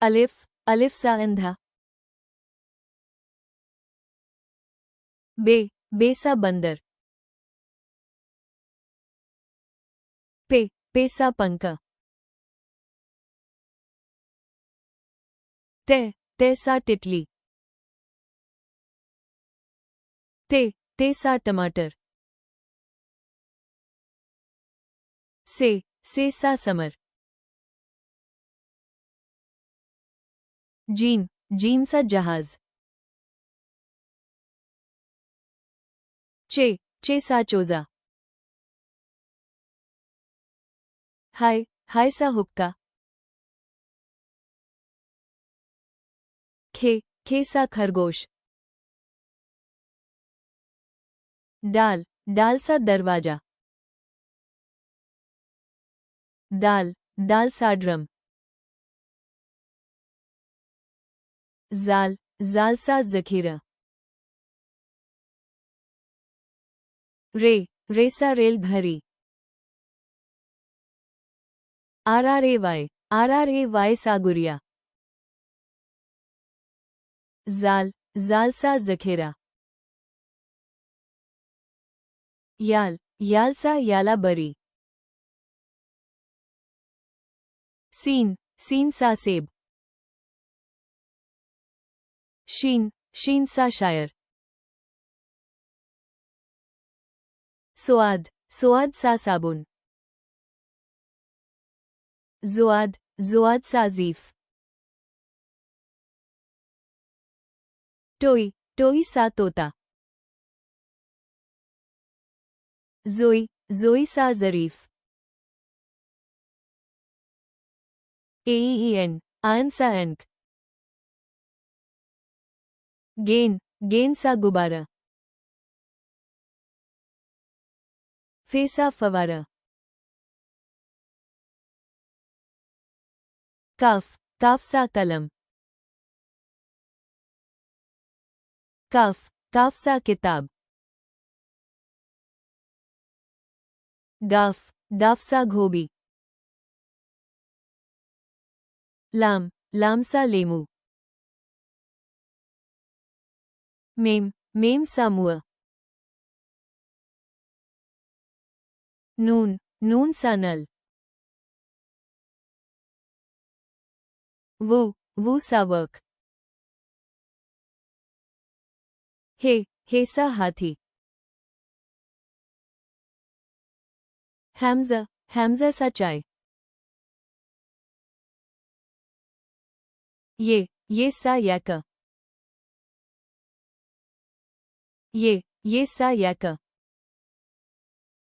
अलिफ अलिफ सा अंधा। बे बे सा बंदर। पे पे सा पंख। ते ते सा तितली। ते सा टमाटर। से सा समर। जीन सा जहाज। चे सा चोजा। हाय सा हुक्का। खे सा खरगोश। डाल सा दरवाजा। दाल सा ड्रम। जाल सा जखीरा। रे सा रेल घरी। आर वाई सा गुड़िया। जाल सा जखेरा। याल सा याला बरी। सीन सा सेब। शीन सा शायर। सोआद सा साबुन। जुआद सा जीफ। टोई सा तोता। जोई सा जरीफ। एन आयन सा एंक। गेन सा गुब्बारा। फे सा फवारा। काफ सा कलम। काफ सा किताब। गाफ सा घोबी। लाम सा लेमू। मेम सा मुआ। नून सा नल। वो सा वर्क। हे सा हाथी। हैमजा सा चाय। ये सा याका। ये सा याका।